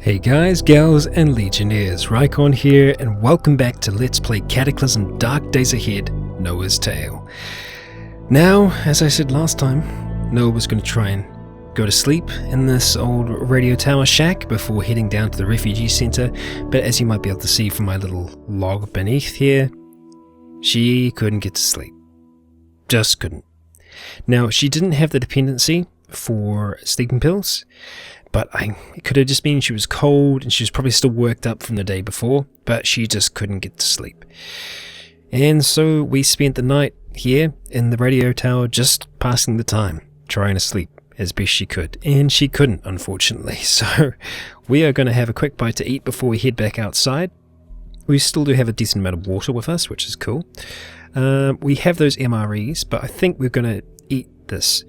Hey guys, gals and legionnaires, Rycon here and welcome back to Let's Play Cataclysm Dark Days Ahead, Noah's Tale. Now, as I said last time, Noah was going to try and go to sleep in this old radio tower shack before heading down to the Refugee Center, but as you might be able to see from my little log beneath here, she couldn't get to sleep. Just couldn't. Now, she didn't have the dependency for sleeping pills, but it could have just been she was cold and she was probably still worked up from the day before, but she just couldn't get to sleep. And so we spent the night here in the radio tower just passing the time, trying to sleep as best she could. And she couldn't, unfortunately. So we are going to have a quick bite to eat before we head back outside. We still do have a decent amount of water with us, which is cool. We have those MREs, but I think we're going to eat this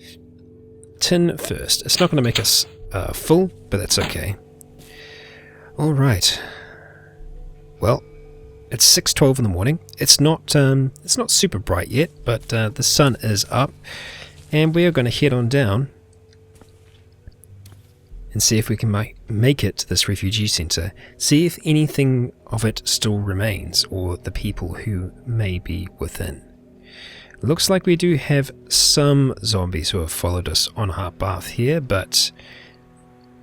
tin first. It's not going to make us full, but that's okay. Alright. Well, it's 6:12 in the morning. It's not super bright yet, but the sun is up, and we are going to head on down and see if we can make it to this refugee center. See if anything of it still remains, or the people who may be within. Looks like we do have some zombies who have followed us on our path here, but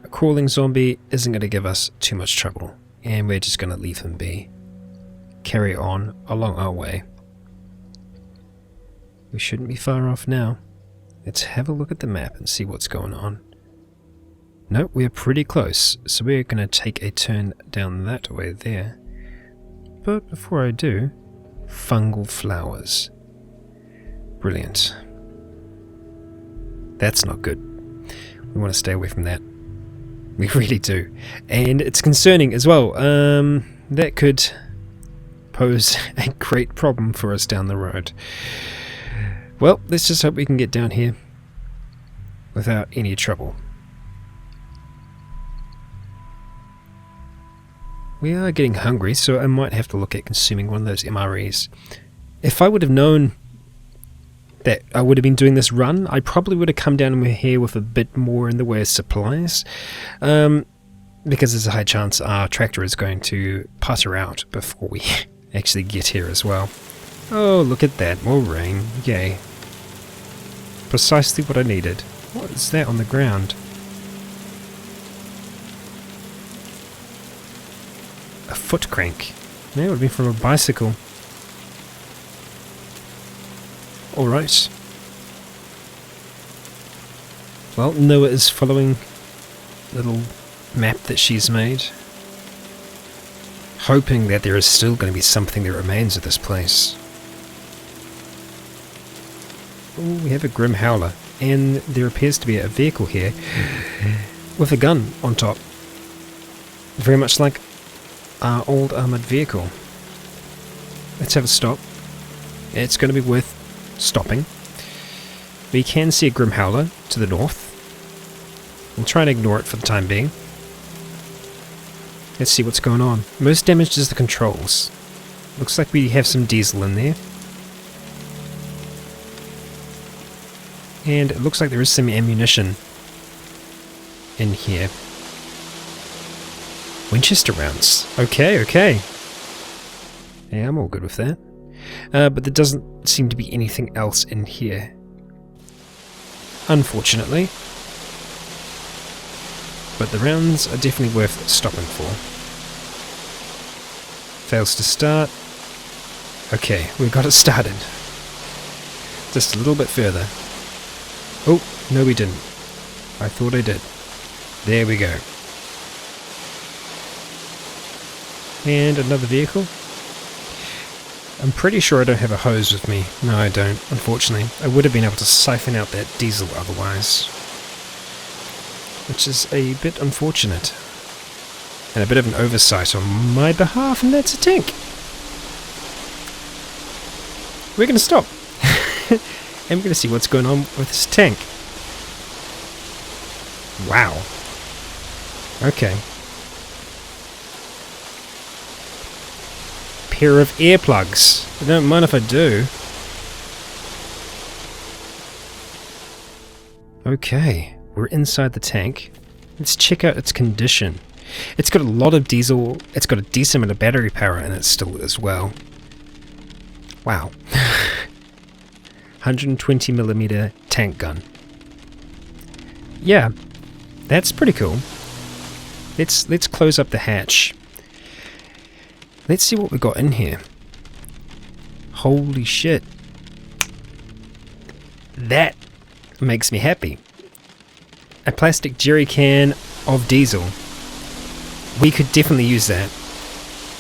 a crawling zombie isn't going to give us too much trouble, and we're just going to leave him be. Carry on along our way. We shouldn't be far off now. Let's have a look at the map and see what's going on. No, we're pretty close, so we're going to take a turn down that way there. But before I do, fungal flowers. Brilliant. That's not good. We want to stay away from that. We really do. And it's concerning as well. That could pose a great problem for us down the road. Well, let's just hope we can get down here without any trouble. We are getting hungry, so I might have to look at consuming one of those MREs. If I would have known that I would have been doing this run, I probably would have come down here with a bit more in the way of supplies, because there's a high chance our tractor is going to putter out before we actually get here as well. Oh, look at that, more rain, yay. Precisely what I needed. What is that on the ground? A foot crank. That would be from a bicycle. Alright. Well, Noah is following the little map that she's made, hoping that there is still going to be something that remains of this place. Oh, we have a grim howler, and there appears to be a vehicle here with a gun on top. Very much like our old armoured vehicle. Let's have a stop. It's going to be worth stopping. We can see a grim howler to the north. We'll try and ignore it for the time being. Let's see what's going on. Most damaged is the controls. Looks like we have some diesel in there. And it looks like there is some ammunition in here. Winchester rounds. Okay. Yeah, I'm all good with that. But there doesn't seem to be anything else in here, unfortunately. But the rounds are definitely worth stopping for. Fails to start. Okay, we got it started. Just a little bit further. Oh, no we didn't. I thought I did. There we go. And another vehicle. I'm pretty sure I don't have a hose with me. No, I don't, unfortunately. I would have been able to siphon out that diesel otherwise. Which is a bit unfortunate. And a bit of an oversight on my behalf, and that's a tank. We're going to stop. And we're going to see what's going on with this tank. Wow. Okay. Pair of earplugs. I don't mind if I do. Okay, we're inside the tank. Let's check out its condition. It's got a lot of diesel. It's got a decent amount of battery power in it still as well. Wow. 120mm tank gun. Yeah, that's pretty cool. Let's close up the hatch. Let's see what we got in here. Holy shit. That makes me happy. A plastic jerry can of diesel. We could definitely use that.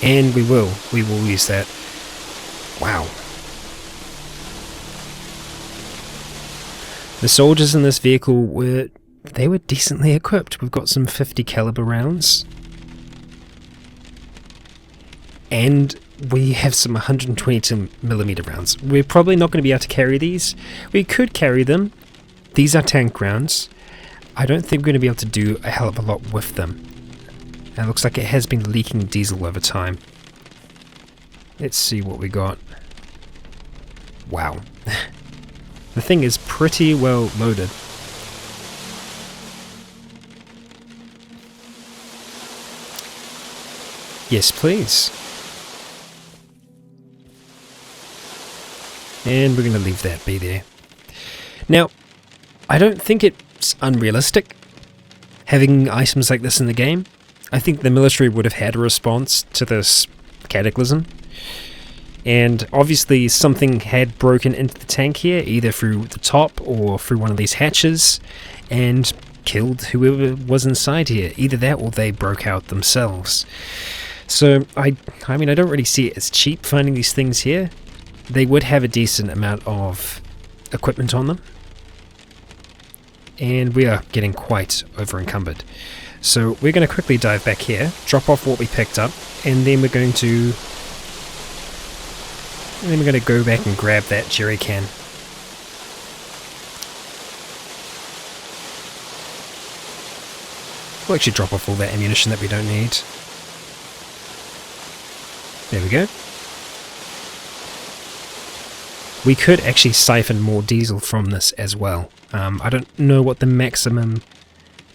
And we will. We will use that. Wow. The soldiers in this vehicle were decently equipped. We've got some 50 caliber rounds. And we have some 122mm rounds. We're probably not going to be able to carry these. We could carry them. These are tank rounds. I don't think we're going to be able to do a hell of a lot with them. And it looks like it has been leaking diesel over time. Let's see what we got. Wow. The thing is pretty well loaded. Yes, please. And we're going to leave that be there. Now, I don't think it's unrealistic having items like this in the game. I think the military would have had a response to this Cataclysm. And obviously something had broken into the tank here, either through the top or through one of these hatches, and killed whoever was inside here. Either that or they broke out themselves. So, I mean, I don't really see it as cheap finding these things here. They would have a decent amount of equipment on them. And we are getting quite over-encumbered. So we're going to quickly dive back here, drop off what we picked up, and then we're going to go back and grab that jerry can. We'll actually drop off all that ammunition that we don't need. There we go. We could actually siphon more diesel from this as well. I don't know what the maximum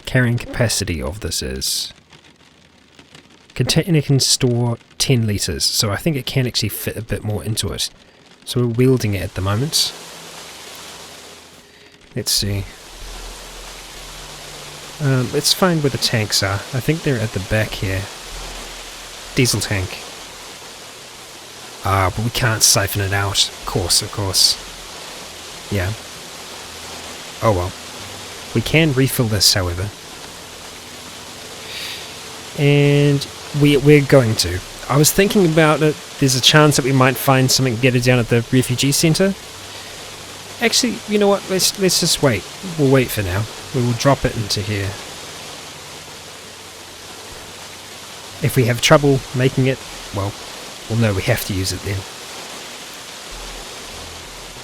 carrying capacity of this is. Container can store 10 litres, so I think it can actually fit a bit more into it. So we're wielding it at the moment. Let's see. Let's find where the tanks are. I think they're at the back here. Diesel tank. Ah, but we can't siphon it out. Of course. Yeah. Oh well. We can refill this, however. And we're going to. I was thinking about it. There's a chance that we might find something better down at the Refugee Center. Actually, you know what? Let's just wait. We'll wait for now. We will drop it into here. If we have trouble making it, well, no, we have to use it then.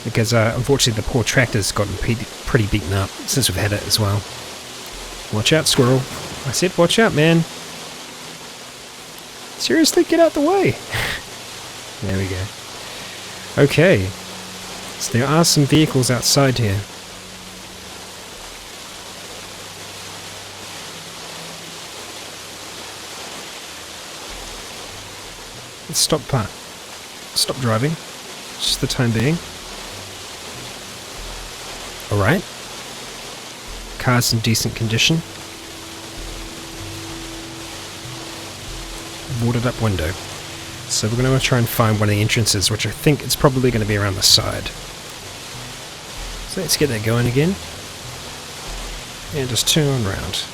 Because unfortunately the poor tractor's gotten pretty beaten up since we've had it as well. Watch out, squirrel. I said watch out, man. Seriously, get out the way. There we go. Okay. So there are some vehicles outside here. Let's stop driving. Just the time being. Alright. Car's in decent condition. Boarded up window. So we're going to try and find one of the entrances, which I think is probably going to be around the side. So let's get that going again. And just turn around.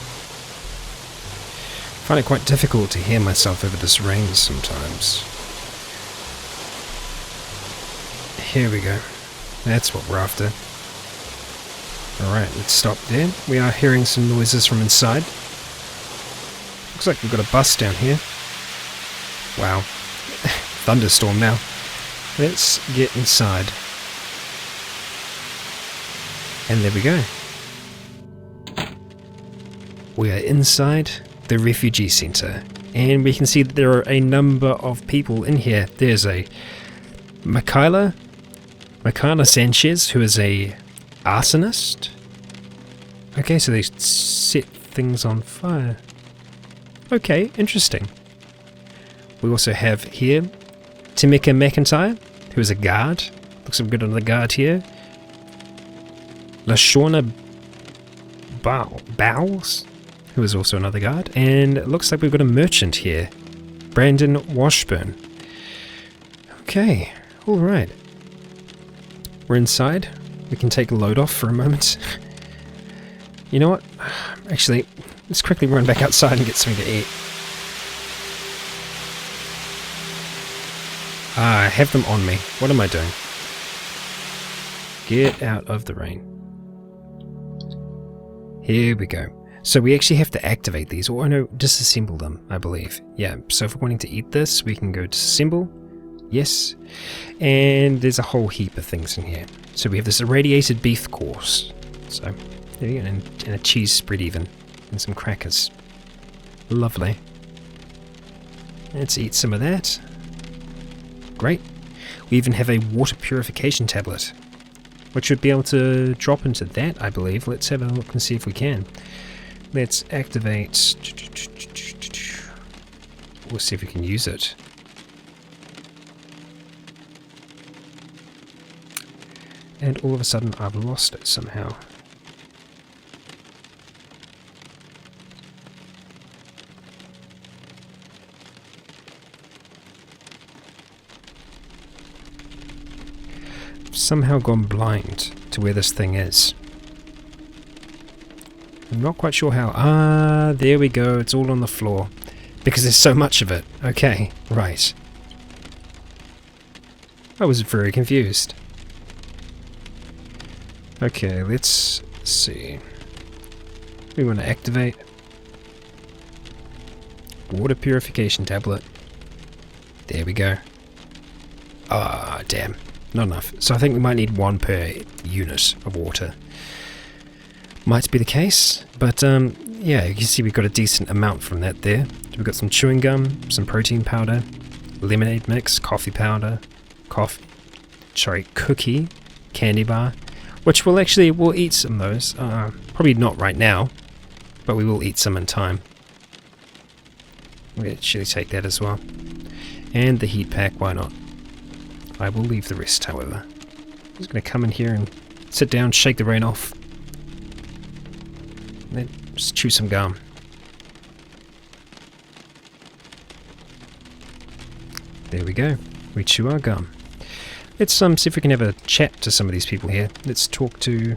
I find it quite difficult to hear myself over this rain sometimes. Here we go. That's what we're after. Alright, let's stop there. We are hearing some noises from inside. Looks like we've got a bus down here. Wow. Thunderstorm now. Let's get inside. And there we go. We are inside the Refugee Center. And we can see that there are a number of people in here. There's a Michaela Sanchez, who is a arsonist. Okay, so they set things on fire. Okay, interesting. We also have here Tamika McIntyre, who is a guard. Looks good on the guard here. LaShawna Bowles, who is also another guard. And it looks like we've got a merchant here, Brandon Washburn. Okay, alright. We're inside. We can take a load off for a moment. You know what? Actually, let's quickly run back outside and get something to eat. Ah, I have them on me. What am I doing? Get out of the rain. Here we go. So we actually have to activate these, or no, disassemble them, I believe. Yeah, so if we're wanting to eat this, we can go disassemble. Yes. And there's a whole heap of things in here. So we have this irradiated beef course. So, there you go, and a cheese spread even. And some crackers. Lovely. Let's eat some of that. Great. We even have a water purification tablet, which should be able to drop into that, I believe. Let's have a look and see if we can. Let's activate. We'll see if we can use it. And all of a sudden I've lost it somehow. Somehow gone blind to where this thing is. I'm not quite sure how. Ah, there we go. It's all on the floor. Because there's so much of it. Okay, right. I was very confused. Okay, let's see. We want to activate water purification tablet. There we go. Ah, damn. Not enough. So I think we might need one per unit of water. Might be the case, but yeah, you can see we've got a decent amount from that there. We've got some chewing gum, some protein powder, lemonade mix, coffee powder, cookie, candy bar, which we'll eat some of those. Probably not right now, but we will eat some in time. We'll actually take that as well. And the heat pack, why not? I will leave the rest, however. I'm just going to come in here and sit down, shake the rain off. And then just chew some gum. There we go. We chew our gum. Let's see if we can have a chat to some of these people here. Let's talk to...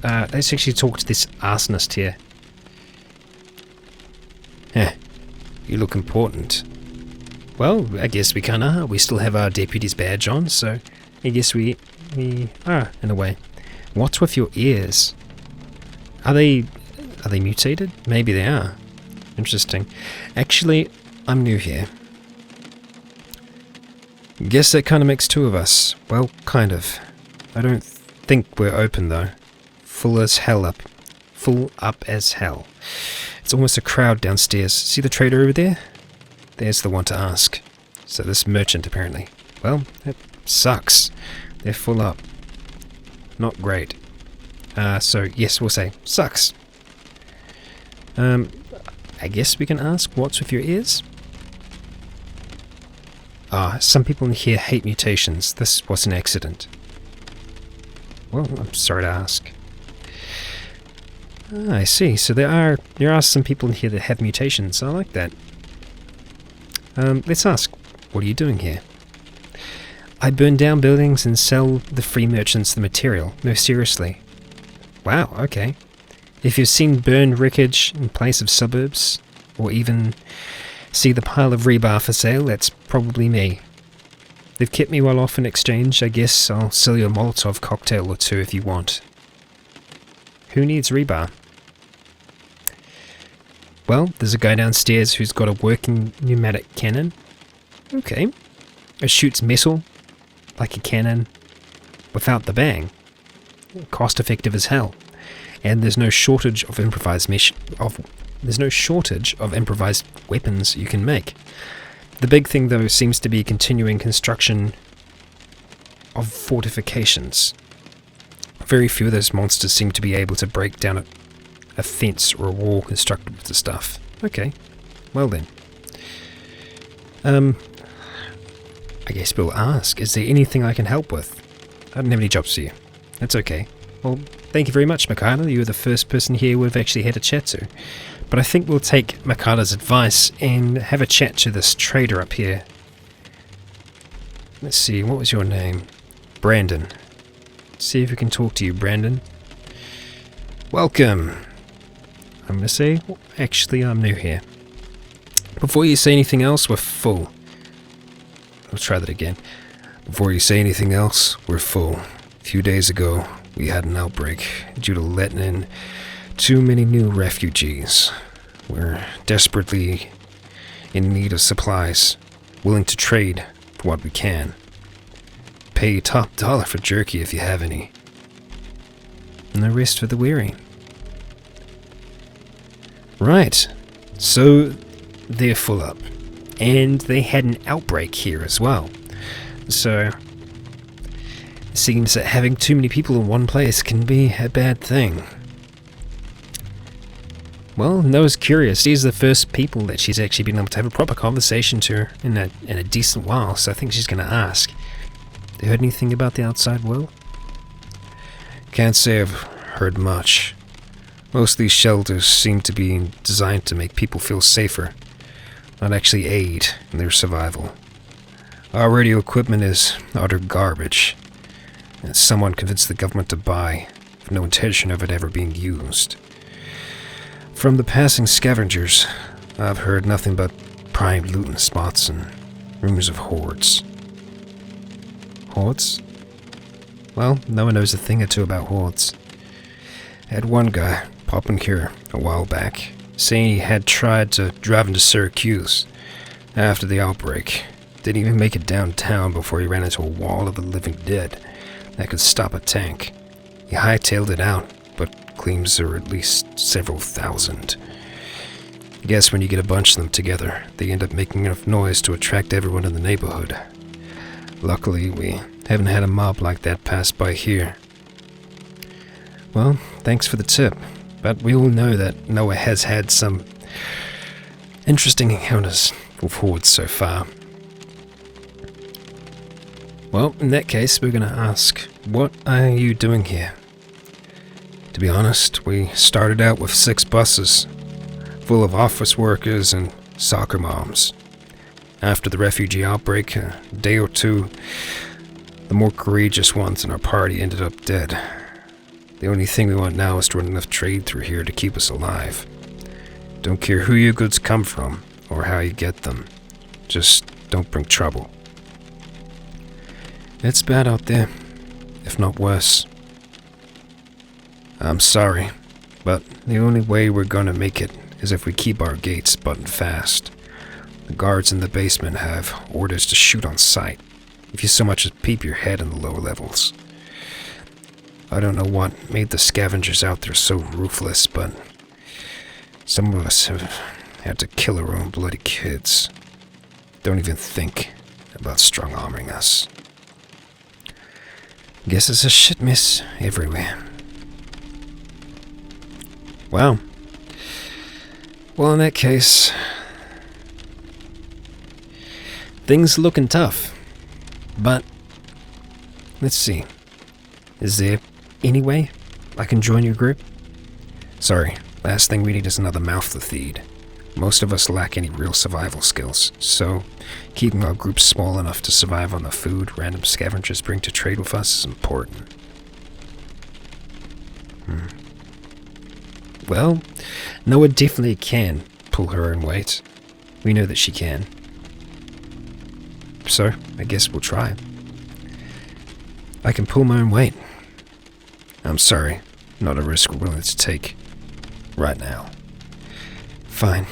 let's actually talk to this arsonist here. You look important. Well, I guess we kinda. We still have our deputy's badge on, so I guess we are, in a way. What's with your ears? Are they mutated? Maybe they are. Interesting. Actually, I'm new here. Guess that kinda makes two of us. Well, kind of. I don't think we're open, though. Full up as hell. It's almost a crowd downstairs. See the trader over there? There's the one to ask. So this merchant, apparently. Well, that sucks. They're full up. Not great. So, yes, we'll say, sucks. I guess we can ask, what's with your ears? Some people in here hate mutations. This was an accident. Well, I'm sorry to ask. I see. So there are some people in here that have mutations. I like that. Let's ask, what are you doing here? I burn down buildings and sell the free merchants the material. No, seriously. Wow, okay. If you've seen burned wreckage in place of suburbs, or even see the pile of rebar for sale, that's probably me. They've kept me well off in exchange. I guess I'll sell you a Molotov cocktail or two if you want. Who needs rebar? Well, there's a guy downstairs who's got a working pneumatic cannon. Okay. It shoots metal like a cannon without the bang. Cost effective as hell. And there's no shortage of improvised weapons you can make. The big thing though seems to be continuing construction of fortifications. Very few of those monsters seem to be able to break down a fence or a wall constructed with the stuff. Okay. Well then. I guess we'll ask, is there anything I can help with? I don't have any jobs for you. That's okay. Well, thank you very much, Mikhaila. You were the first person here we've actually had a chat to. But I think we'll take Mikhaila's advice and have a chat to this trader up here. Let's see, what was your name? Brandon. Let's see if we can talk to you, Brandon. Welcome. I'm going to say, well, actually, I'm new here. Before you say anything else, we're full. I'll try that again. Before you say anything else, we're full. A few days ago, we had an outbreak due to letting in too many new refugees. We're desperately in need of supplies, willing to trade for what we can. Pay top dollar for jerky if you have any. No rest for the weary. Right, so they're full up. And they had an outbreak here as well. So, it seems that having too many people in one place can be a bad thing. Well, Noah's curious. These are the first people that she's actually been able to have a proper conversation to in a decent while, so I think she's going to ask. Have you heard anything about the outside world? Can't say I've heard much. Most of these shelters seem to be designed to make people feel safer, not actually aid in their survival. Our radio equipment is utter garbage, and someone convinced the government to buy, with no intention of it ever being used. From the passing scavengers, I've heard nothing but prime looting spots and rumors of hordes. Hordes? Well, no one knows a thing or two about hordes. I had one guy pop in here a while back, saying he had tried to drive into Syracuse after the outbreak. Didn't even make it downtown before he ran into a wall of the living dead that could stop a tank. He hightailed it out, but claims there were at least several thousand. I guess when you get a bunch of them together, they end up making enough noise to attract everyone in the neighborhood. Luckily, we haven't had a mob like that pass by here. Well, thanks for the tip. But we all know that Noah has had some interesting encounters with hordes so far. Well, in that case, we're going to ask, what are you doing here? To be honest, we started out with 6 buses, full of office workers and soccer moms. After the refugee outbreak, a day or two, the more courageous ones in our party ended up dead. The only thing we want now is to run enough trade through here to keep us alive. Don't care who your goods come from, or how you get them. Just don't bring trouble. It's bad out there, if not worse. I'm sorry, but the only way we're gonna make it is if we keep our gates buttoned fast. The guards in the basement have orders to shoot on sight if you so much as peep your head in the lower levels. I don't know what made the scavengers out there so ruthless, but some of us have had to kill our own bloody kids. Don't even think about strong-arming us. Guess it's a shit mess everywhere. Wow. Well, in that case, things looking tough. But let's see. Is there any way I can join your group? Sorry, last thing we need is another mouth to feed. Most of us lack any real survival skills, so keeping our group small enough to survive on the food random scavengers bring to trade with us is important. Well, Noah definitely can pull her own weight. We know that she can. So, I guess we'll try. I can pull my own weight. I'm sorry, not a risk we're willing to take right now. Fine.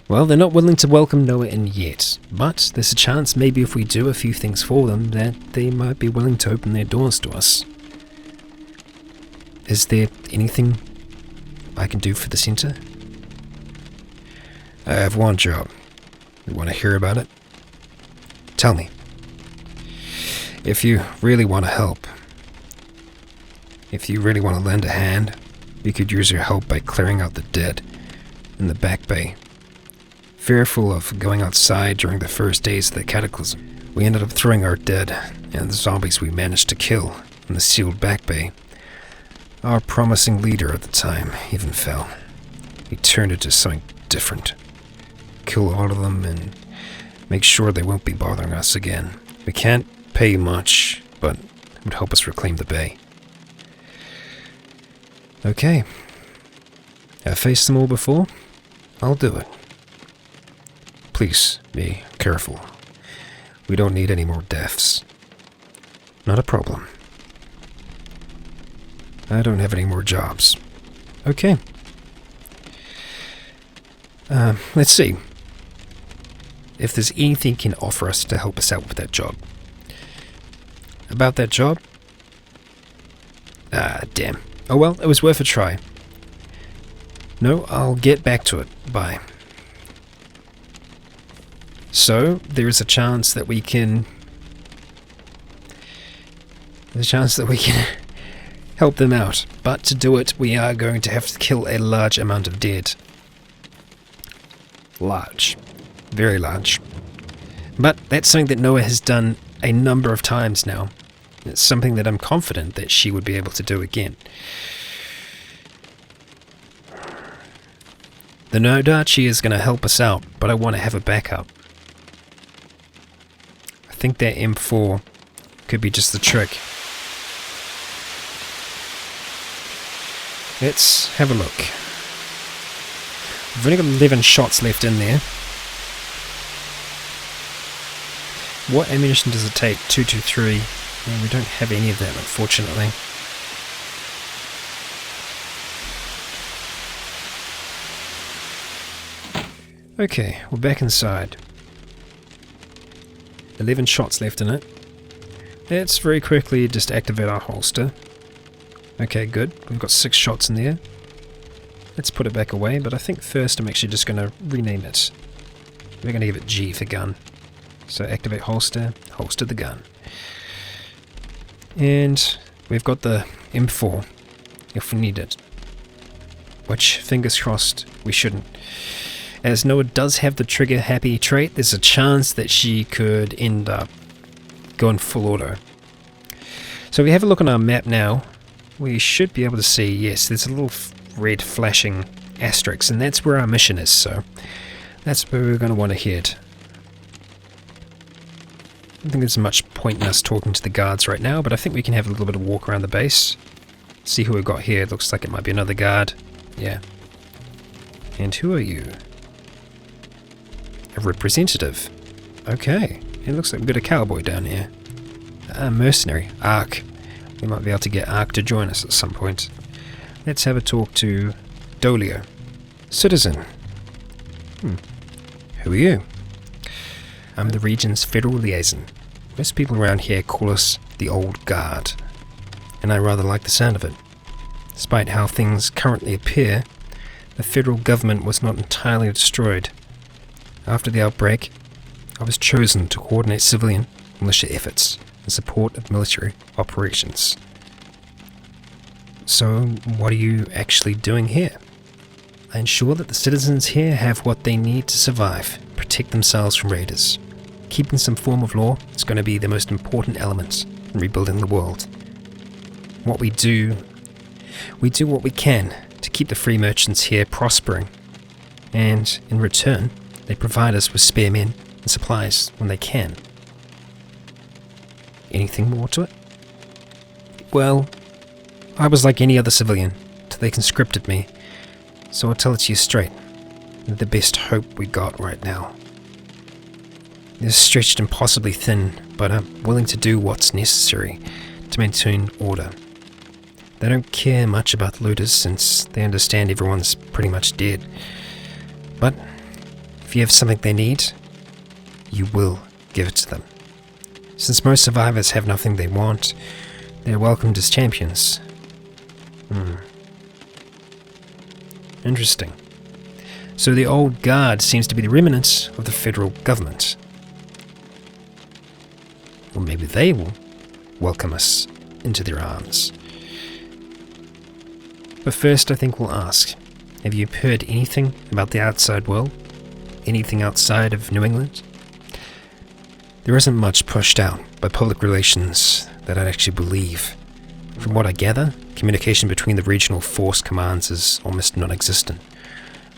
Well, they're not willing to welcome Noah in yet, but there's a chance maybe if we do a few things for them that they might be willing to open their doors to us. Is there anything I can do for the center? I have one job. You want to hear about it? Tell me. If you really want to help, if you really want to lend a hand, we could use your help by clearing out the dead in the back bay. Fearful of going outside during the first days of the Cataclysm, we ended up throwing our dead and the zombies we managed to kill in the sealed back bay. Our promising leader at the time even fell. He turned into something different. Kill all of them and make sure they won't be bothering us again. We can't pay much, but it would help us reclaim the bay. Okay. I've faced them all before. I'll do it. Please be careful. We don't need any more deaths. Not a problem. I don't have any more jobs. Okay. Let's see. If there's anything you can offer us to help us out with that job. About that job? Damn. Oh well, it was worth a try. No, I'll get back to it. Bye. So, there is a chance that we can... There's a chance that we can help them out. But to do it, we are going to have to kill a large amount of dead. Large. Very large. But that's something that Noah has done a number of times now. It's something that I'm confident that she would be able to do again. The Nodachi is going to help us out, but I want to have a backup. I think that M4 could be just the trick. Let's have a look. We've only got 11 shots left in there. What ammunition does it take? 223. Yeah, we don't have any of that, unfortunately. Okay, we're back inside. 11 shots left in it. Let's very quickly just activate our holster. Okay, good. We've got 6 shots in there. Let's put it back away, but I think first I'm actually just going to rename it. We're going to give it G for gun. So activate holster, holster the gun. And we've got the M4, if we need it. Which, fingers crossed, we shouldn't. As Noah does have the trigger happy trait, there's a chance that she could end up going full auto. So we have a look on our map now. We should be able to see, yes, there's a little red flashing asterisk, and that's where our mission is, so that's where we're going to want to head. I don't think there's much point in us talking to the guards right now, but I think we can have a little bit of walk around the base. See who we've got here. It looks like it might be another guard. Yeah. And who are you? A representative. Okay. It looks like we've got a cowboy down here. A mercenary. Ark. We might be able to get Ark to join us at some point. Let's have a talk to Dolio. Citizen. Who are you? I'm the region's federal liaison. Most people around here call us the Old Guard, and I rather like the sound of it. Despite how things currently appear, the federal government was not entirely destroyed. After the outbreak, I was chosen to coordinate civilian militia efforts in support of military operations. So, what are you actually doing here? I ensure that the citizens here have what they need to survive, protect themselves from raiders. Keeping some form of law is going to be the most important element in rebuilding the world. We do what we can to keep the free merchants here prospering, and in return, they provide us with spare men and supplies when they can. Anything more to it? Well, I was like any other civilian till they conscripted me, so I'll tell it to you straight. The best hope we got right now. They're stretched impossibly thin, but I'm willing to do what's necessary to maintain order. They don't care much about looters since they understand everyone's pretty much dead. But if you have something they need, you will give it to them. Since most survivors have nothing they want, they're welcomed as champions. Interesting. So the Old Guard seems to be the remnants of the federal government. Or maybe they will welcome us into their arms. But first I think we'll ask, Have you heard anything about the outside world? Anything outside of New England? There isn't much pushed out by public relations that I'd actually believe. From what I gather, communication between the regional force commands is almost non-existent.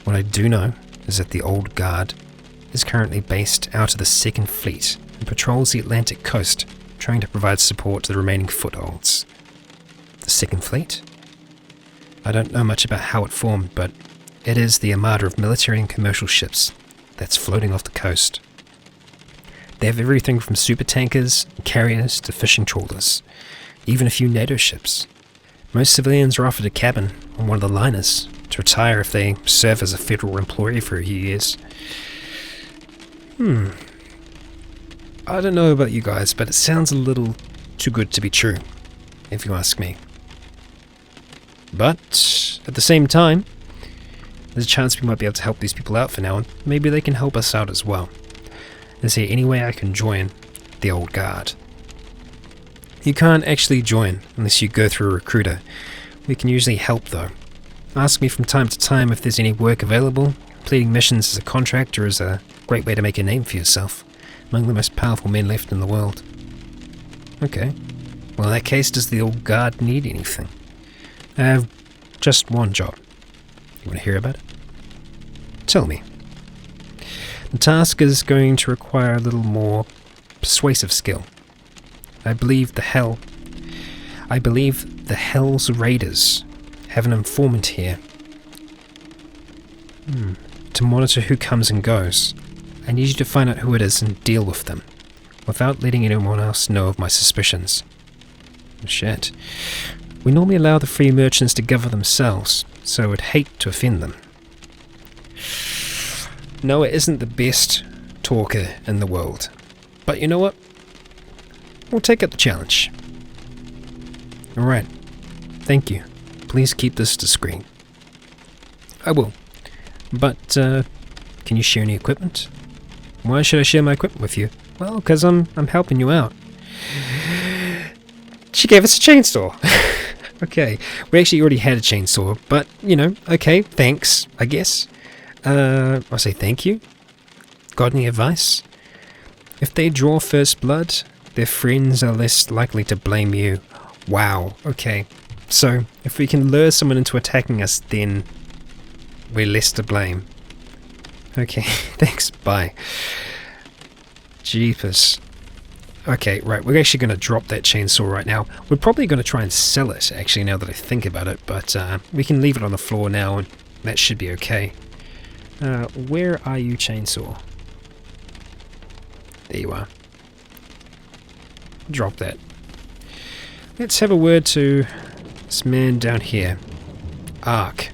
What I do know is that the Old Guard is currently based out of the Second Fleet and patrols the Atlantic coast, trying to provide support to the remaining footholds. The Second Fleet? I don't know much about how it formed, but it is the armada of military and commercial ships that's floating off the coast. They have everything from supertankers and carriers to fishing trawlers, even a few NATO ships. Most civilians are offered a cabin on one of the liners to retire if they serve as a federal employee for a few years. I don't know about you guys, but it sounds a little too good to be true, if you ask me. But at the same time, there's a chance we might be able to help these people out for now, and maybe they can help us out as well. Is there any way I can join the Old Guard? You can't actually join unless you go through a recruiter. We can usually help though. Ask me from time to time if there's any work available. Completing missions as a contractor is a great way to make a name for yourself, among the most powerful men left in the world. Okay. Well, in that case, does the Old Guard need anything? I have just one job. You want to hear about it? Tell me. The task is going to require a little more persuasive skill. I believe the Hell's Raiders have an informant here. To monitor who comes and goes. I need you to find out who it is and deal with them, without letting anyone else know of my suspicions. Shit. We normally allow the free merchants to govern themselves, so I would hate to offend them. Noah isn't the best talker in the world, but you know what? We'll take up the challenge. Alright, thank you. Please keep this discreet. I will, but can you share any equipment? Why should I share my equipment with you? Well, because I'm helping you out. She gave us a chainsaw. Okay, we actually already had a chainsaw, but, you know, okay, thanks, I guess. I'll say thank you. Got any advice? If they draw first blood, their friends are less likely to blame you. Wow, okay. So, if we can lure someone into attacking us, then we're less to blame. Okay, thanks, bye. Jeepers. Okay, right, we're actually going to drop that chainsaw right now. We're probably going to try and sell it, actually, now that I think about it, but we can leave it on the floor now, and that should be okay. Where are you, chainsaw? There you are. Drop that. Let's have a word to this man down here. Ark.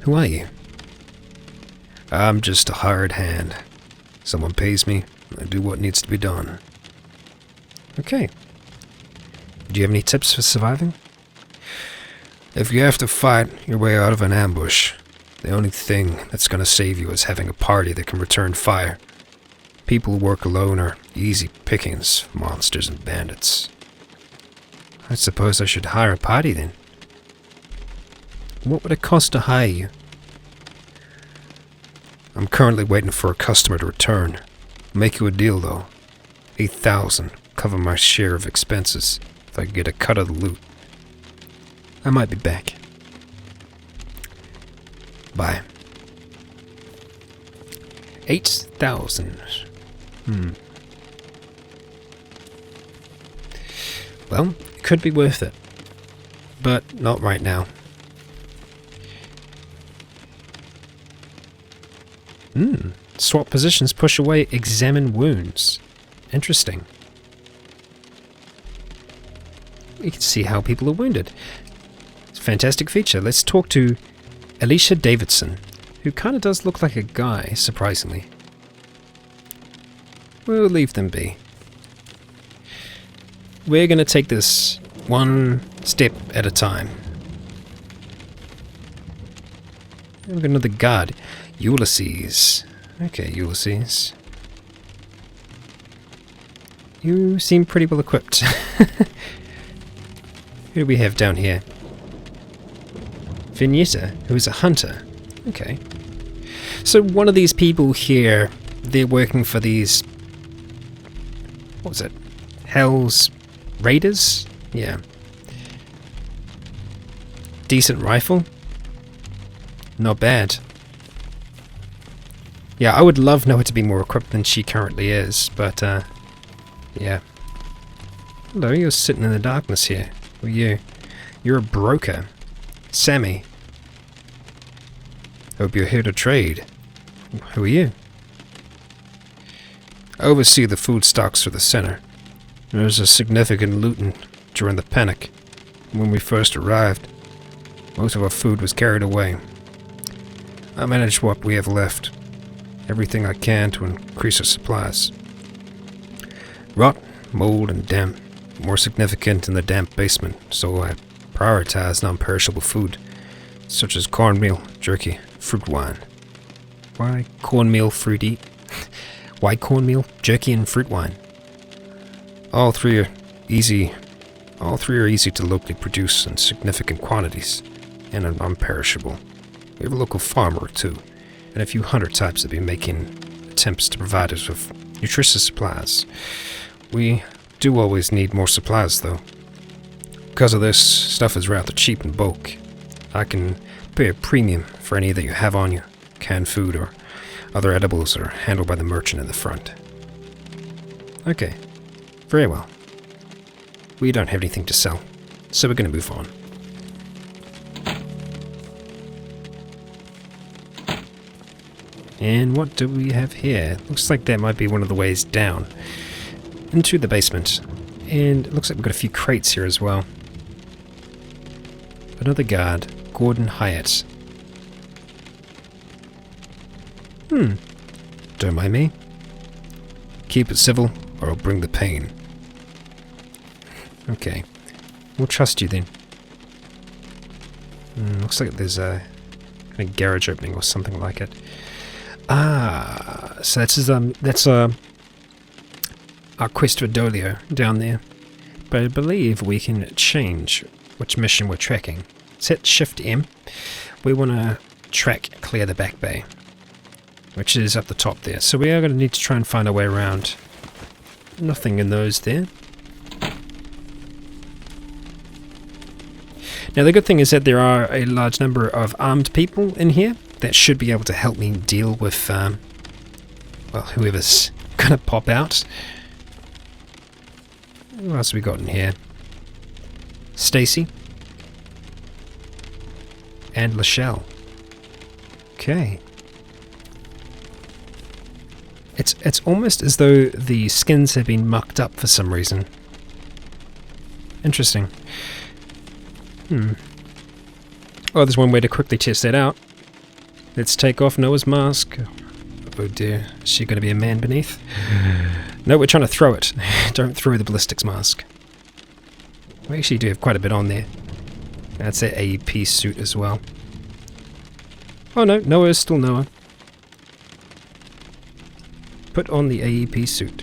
Who are you? I'm just a hired hand. Someone pays me, I do what needs to be done. Okay. Do you have any tips for surviving? If you have to fight your way out of an ambush, the only thing that's going to save you is having a party that can return fire. People who work alone are easy pickings for monsters and bandits. I suppose I should hire a party then. What would it cost to hire you? I'm currently waiting for a customer to return. I'll make you a deal though. 8,000, cover my share of expenses, if I can get a cut of the loot. I might be back. Bye. 8,000. Well, it could be worth it. But not right now. Swap positions, push away, examine wounds. Interesting. You can see how people are wounded. It's a fantastic feature. Let's talk to Alicia Davidson, who kind of does look like a guy, surprisingly. We'll leave them be. We're going to take this one step at a time. We've got another guard. Ulysses. Okay, Ulysses. You seem pretty well equipped. Who do we have down here? Vignetta, who is a hunter. Okay. So one of these people here, they're working for these... what was it? Hell's Raiders? Yeah. Decent rifle. Not bad. Yeah, I would love Noah to be more equipped than she currently is, but, yeah. Hello, you're sitting in the darkness here. Who are you? You're a broker. Sammy. Hope you're here to trade. Who are you? I oversee the food stocks for the center. There was a significant looting during the panic. When we first arrived, most of our food was carried away. I manage what we have left. Everything I can to increase our supplies. Rot, mold, and damp. More significant in the damp basement, so I prioritize non-perishable food, such as cornmeal, jerky, fruit wine. Why cornmeal, fruity? Why cornmeal, jerky, and fruit wine? All three are easy to locally produce in significant quantities, and are non-perishable. We have a local farmer or two, and a few hunter types that be making attempts to provide us with nutritious supplies. We do always need more supplies, though. Because of this, stuff is rather cheap in bulk. I can pay a premium for any that you have on you. Canned food or other edibles are handled by the merchant in the front. Okay, very well. We don't have anything to sell, so we're going to move on. And what do we have here? Looks like that might be one of the ways down into the basement. And it looks like we've got a few crates here as well. Another guard, Gordon Hyatt. Don't mind me. Keep it civil, or I'll bring the pain. Okay. We'll trust you then. Looks like there's a kind of garage opening or something like it. Ah, so that's our quest for Dolio down there. But I believe we can change which mission we're tracking. Set Shift M. We want to track clear the back bay, which is up the top there. So we are going to need to try and find our way around. Nothing in those there. Now the good thing is that there are a large number of armed people in here that should be able to help me deal with, well, whoever's going to pop out. What else have we got in here? Stacy. And Lachelle. Okay. It's almost as though the skins have been mucked up for some reason. Interesting. Oh, there's one way to quickly test that out. Let's take off Noah's mask. Oh dear, is she going to be a man beneath? No, we're trying to throw it. Don't throw the ballistics mask. We actually do have quite a bit on there. That's that AEP suit as well. Oh no, Noah is still Noah. Put on the AEP suit.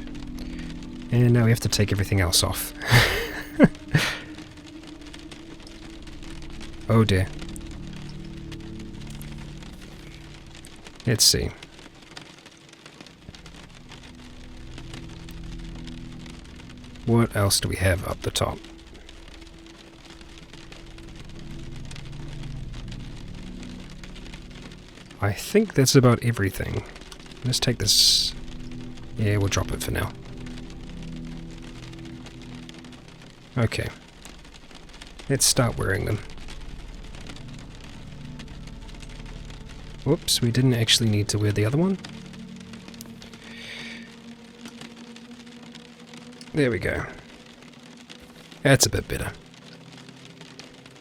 And now we have to take everything else off. Oh dear. Let's see. What else do we have up the top? I think that's about everything. Let's take this. Yeah, we'll drop it for now. Okay. Let's start wearing them. Whoops, we didn't actually need to wear the other one. There we go. That's a bit better.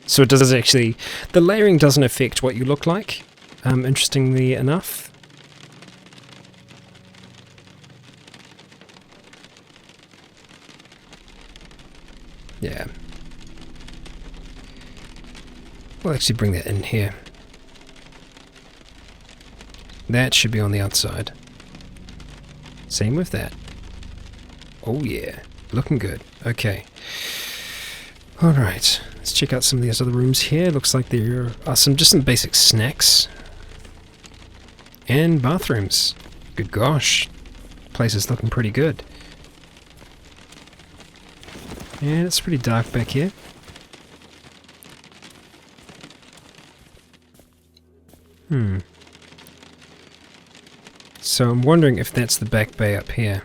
So it does actually... the layering doesn't affect what you look like, interestingly enough. Yeah. We'll actually bring that in here. That should be on the outside. Same with that. Oh yeah, looking good. Okay. Alright, Let's check out some of these other rooms here. Looks like there are some basic snacks. And bathrooms. Good gosh. Place is looking pretty good. And it's pretty dark back here. So I'm wondering if that's the back bay up here.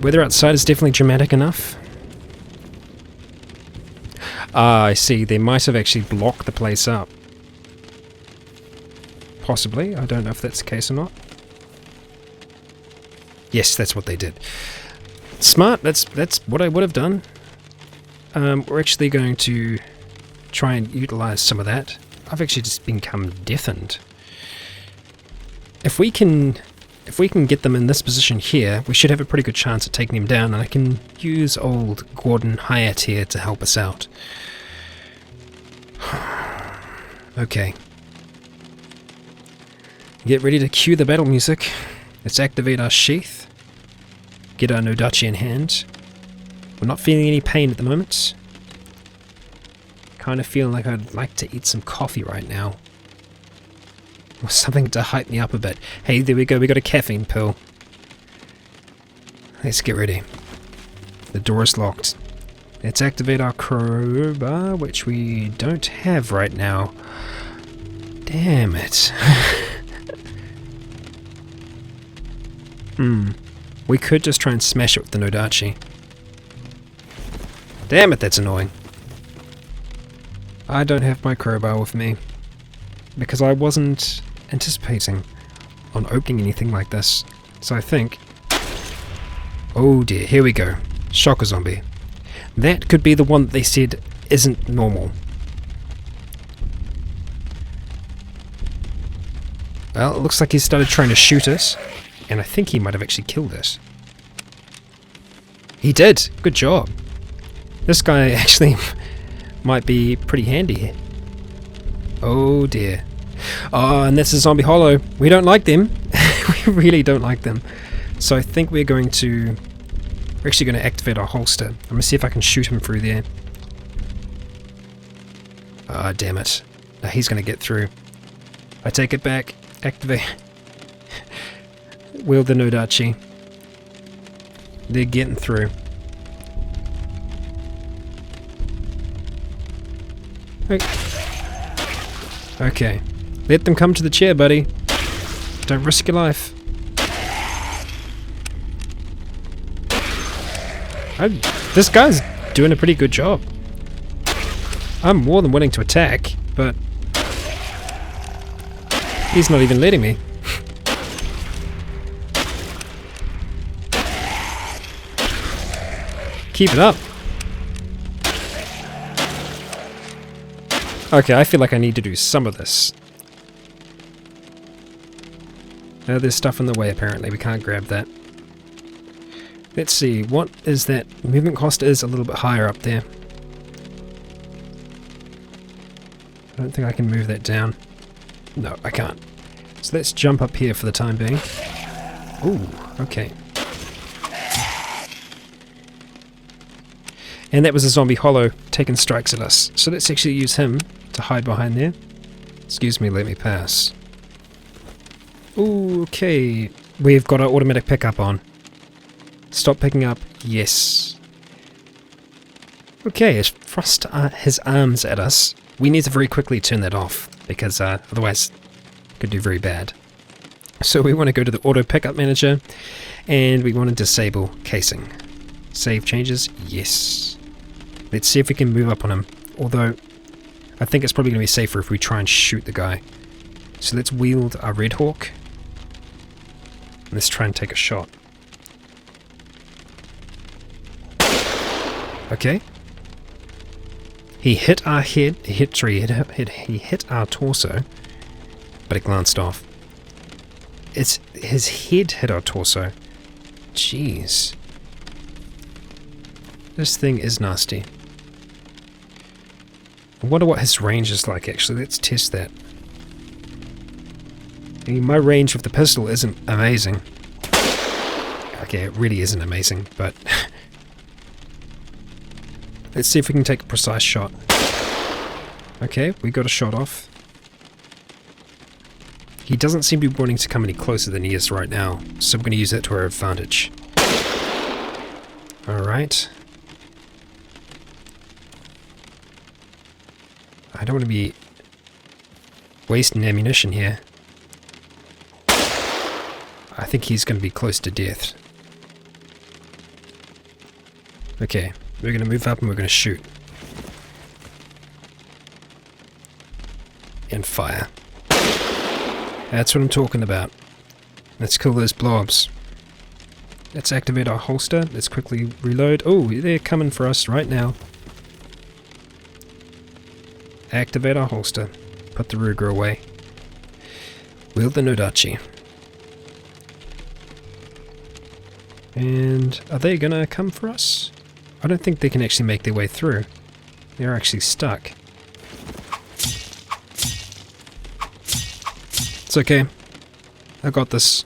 Weather outside is definitely dramatic enough. Ah, I see. They might have actually blocked the place up. Possibly. I don't know if that's the case or not. Yes, that's what they did. Smart. That's what I would have done. We're actually going to try and utilize some of that. I've actually just become deafened. If we can get them in this position here, we should have a pretty good chance of taking him down, and I can use old Gordon Hyatt here to help us out. Okay. Get ready to cue the battle music. Let's activate our sheath. Get our Nodachi in hand. We're not feeling any pain at the moment. Kind of feeling like I'd like to eat some coffee right now. Or something to hype me up a bit. Hey, there we go, we got a caffeine pill. Let's get ready. The door is locked. Let's activate our crowbar, which we don't have right now. Damn it. We could just try and smash it with the Nodachi. Damn it, that's annoying. I don't have my crowbar with me. Because I wasn't anticipating on opening anything like this. So I think... Oh dear, here we go. Shocker zombie. That could be the one that they said isn't normal. Well, it looks like he started trying to shoot us. And I think he might have actually killed us. He did! Good job. This guy actually might be pretty handy here. Oh dear. Oh, and that's a zombie hollow. We don't like them. We really don't like them. So I think we're actually going to activate our holster. I'm going to see if I can shoot him through there. Ah, damn it. Now he's going to get through. I take it back. Activate. Wield the Nodachi. They're getting through. Okay. Let them come to the chair, buddy. Don't risk your life. This guy's doing a pretty good job. I'm more than willing to attack, but he's not even letting me. Keep it up. Okay, I feel like I need to do some of this. There's stuff in the way apparently, we can't grab that. Let's see, what is that? Movement cost is a little bit higher up there. I don't think I can move that down. No, I can't. So let's jump up here for the time being. Ooh, okay. And that was a zombie hollow taking strikes at us. So let's actually use him to hide behind there. Excuse me, let me pass. Ooh, okay. We've got our automatic pickup on. Stop picking up. Yes. Okay, it's thrust his arms at us. We need to very quickly turn that off, because otherwise it could do very bad. So we want to go to the auto pickup manager, and we want to disable casing. Save changes? Yes. Let's see if we can move up on him. Although, I think it's probably going to be safer if we try and shoot the guy. So let's wield our Red Hawk. And let's try and take a shot. Okay. He hit our head. He hit our torso. But it glanced off. His head hit our torso. Jeez. This thing is nasty. I wonder what his range is like, actually. Let's test that. I mean, my range with the pistol isn't amazing. Okay, it really isn't amazing, but... let's see if we can take a precise shot. Okay, we got a shot off. He doesn't seem to be wanting to come any closer than he is right now, so we're going to use that to our advantage. Alright. I don't want to be wasting ammunition here. I think he's going to be close to death. Okay, we're going to move up and we're going to shoot. And fire. That's what I'm talking about. Let's kill those blobs. Let's activate our holster. Let's quickly reload. Oh, they're coming for us right now. Activate our holster. Put the Ruger away. Wield the Nodachi. And are they gonna come for us? I don't think they can actually make their way through. They're actually stuck. It's okay. I got this.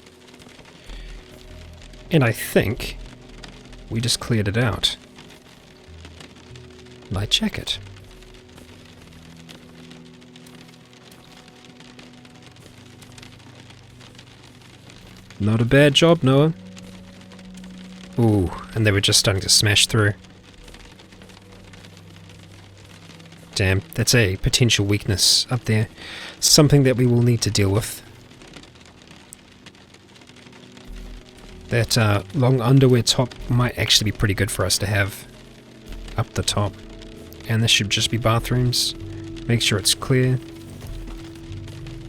And I think we just cleared it out. Light jacket. Not a bad job, Noah. Ooh, and they were just starting to smash through. Damn, that's a potential weakness up there. Something that we will need to deal with. That long underwear top might actually be pretty good for us to have up the top. And this should just be bathrooms. Make sure it's clear.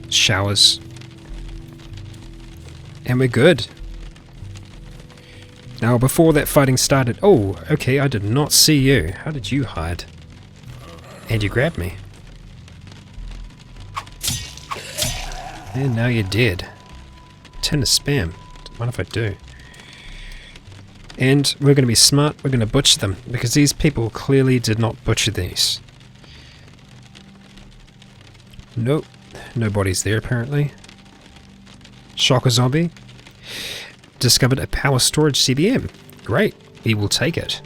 Showers. And we're good. Now, before that fighting started... Oh, okay, I did not see you. How did you hide? And you grabbed me. And now you're dead. Turn to spam. What if I do? And we're going to be smart. We're going to butcher them. Because these people clearly did not butcher these. Nope. Nobody's there, apparently. Shocker zombie. Discovered a power storage CBM. Great. We will take it.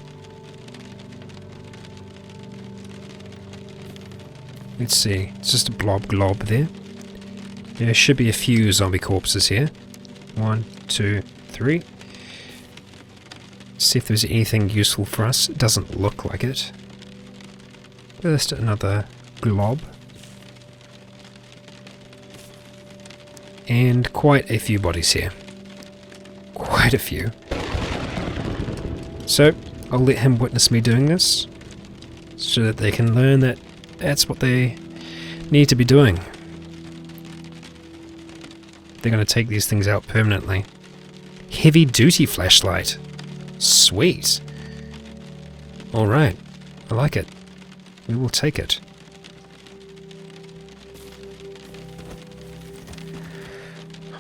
Let's see. It's just a glob there. There should be a few zombie corpses here. 1, 2, 3. See if there's anything useful for us. It doesn't look like it. Just another glob. And quite a few bodies here. Quite a few. So, I'll let him witness me doing this, so that they can learn that that's what they need to be doing. They're going to take these things out permanently. Heavy duty flashlight. Sweet. Alright, I like it. We will take it.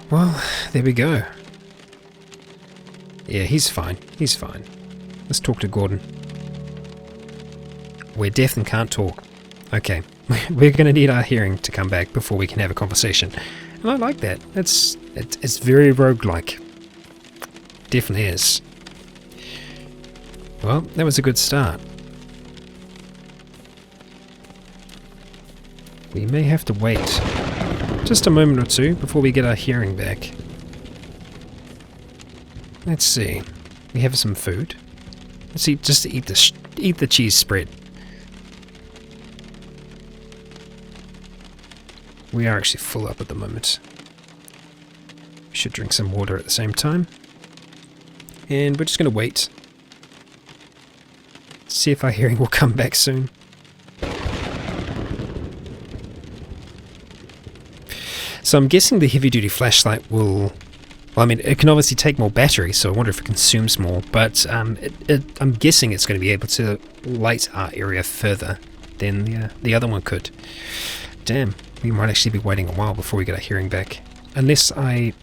Well, there we go. Yeah, he's fine. He's fine. Let's talk to Gordon. We're deaf and can't talk. Okay. We're going to need our hearing to come back before we can have a conversation. And I like that. It's very roguelike. Definitely is. Well, that was a good start. We may have to wait just a moment or two before we get our hearing back. Let's see. We have some food. Let's see, just eat the cheese spread. We are actually full up at the moment. We should drink some water at the same time. And we're just going to wait. See if our hearing will come back soon. So I'm guessing the heavy-duty flashlight will... Well, I mean, it can obviously take more battery, so I wonder if it consumes more. But I'm guessing it's going to be able to light our area further than the other one could. Damn, we might actually be waiting a while before we get our hearing back. Unless I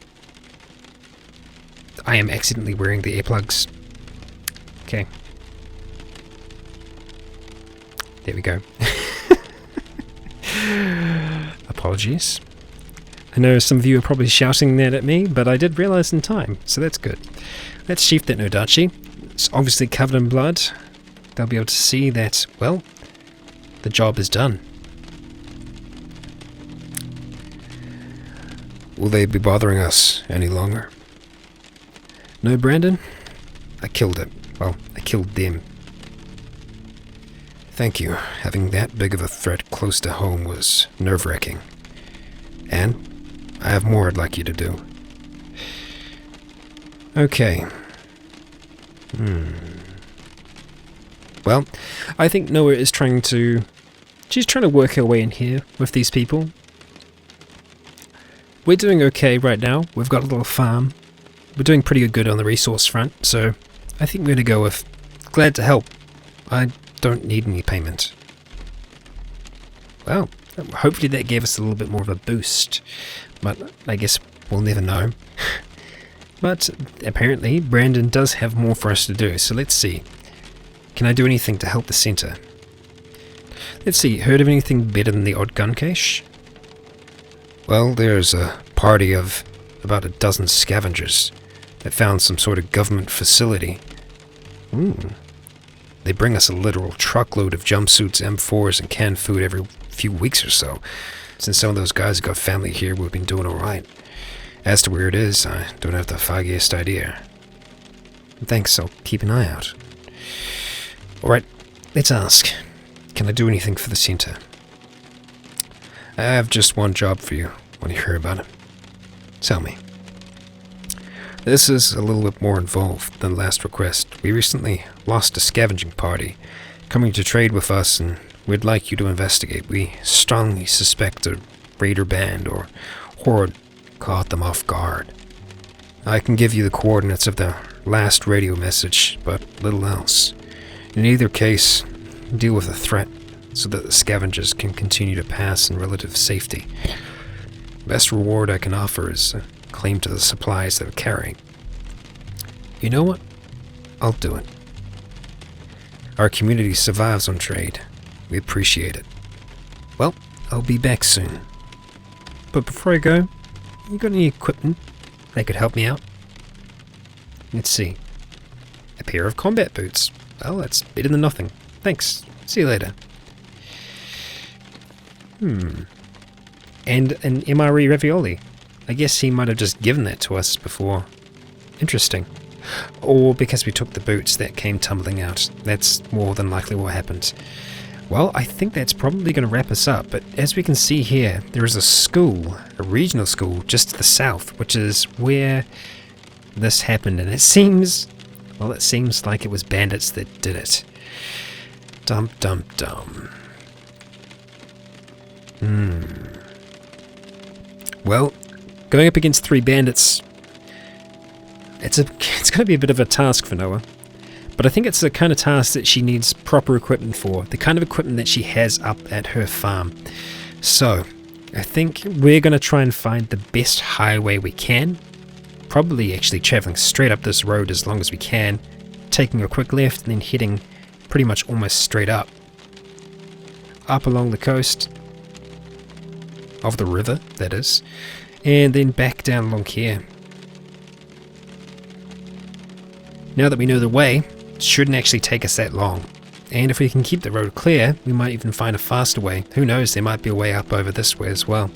am accidentally wearing the earplugs. Okay. There we go. Apologies. I know some of you are probably shouting that at me, but I did realize in time, so that's good. Let's sheath that Nodachi. It's obviously covered in blood. They'll be able to see that, well, the job is done. Will they be bothering us any longer? No, Brandon? I killed it. Well, I killed them. Thank you. Having that big of a threat close to home was nerve-wracking. And I have more I'd like you to do. Okay. Well, I think Noah is she's trying to work her way in here with these people. We're doing okay right now. We've got a little farm. We're doing pretty good on the resource front, so I think we're going to go with glad to help. I don't need any payment. Well, hopefully that gave us a little bit more of a boost, but I guess we'll never know. But apparently Brandon does have more for us to do, so let's see. Can I do anything to help the center? Let's see, heard of anything better than the odd gun cache? Well, there's a party of about a dozen scavengers that found some sort of government facility. They bring us a literal truckload of jumpsuits, M4s, and canned food every few weeks or so. Since some of those guys have got family here, we've been doing alright. As to where it is, I don't have the foggiest idea. Thanks, I'll keep an eye out. Alright, let's ask. Can I do anything for the center? I have just one job for you. Want to hear about it? Tell me. This is a little bit more involved than last request. We recently lost a scavenging party coming to trade with us, and we'd like you to investigate. We strongly suspect a raider band or horde caught them off guard. I can give you the coordinates of the last radio message, but little else. In either case, deal with the threat so that the scavengers can continue to pass in relative safety. Best reward I can offer is a claim to the supplies they're carrying. You know what? I'll do it. Our community survives on trade. We appreciate it. Well, I'll be back soon. But before I go, you got any equipment that could help me out? Let's see. A pair of combat boots. Well, that's better than nothing. Thanks. See you later. And an MRE ravioli. I guess he might have just given that to us before. Interesting. Or because we took the boots that came tumbling out. That's more than likely what happened. Well, I think that's probably going to wrap us up, but as we can see here, there is a school, a regional school, just to the south, which is where this happened, and it seems like it was bandits that did it. Dum dum dum. Well, going up against 3 bandits, it's going to be a bit of a task for Noah. But I think it's the kind of task that she needs proper equipment for, the kind of equipment that she has up at her farm. So, I think we're going to try and find the best highway we can, probably actually traveling straight up this road as long as we can, taking a quick left and then heading pretty much almost straight up along the coast of the river, that is, and then back down along here. Now that we know the way, it shouldn't actually take us that long. And if we can keep the road clear, we might even find a faster way. Who knows, there might be a way up over this way as well.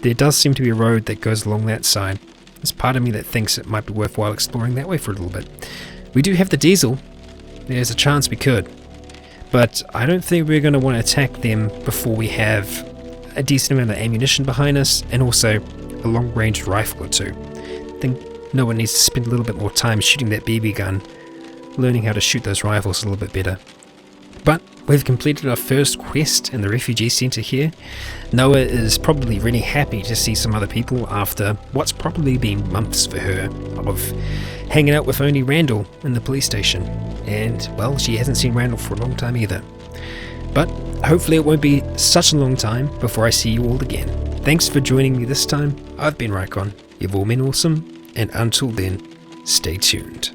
There does seem to be a road that goes along that side. There's part of me that thinks it might be worthwhile exploring that way for a little bit. We do have the diesel. There's a chance we could. But I don't think we're going to want to attack them before we have a decent amount of ammunition behind us and also a long-range rifle or two. I think no one needs to spend a little bit more time shooting that BB gun, learning how to shoot those rifles a little bit better. But we've completed our first quest in the Refugee Center here. Noah is probably really happy to see some other people after what's probably been months for her of hanging out with only Randall in the police station. And, well, she hasn't seen Randall for a long time either. But hopefully it won't be such a long time before I see you all again. Thanks for joining me this time. I've been Raikon. You've all been awesome. And until then, stay tuned.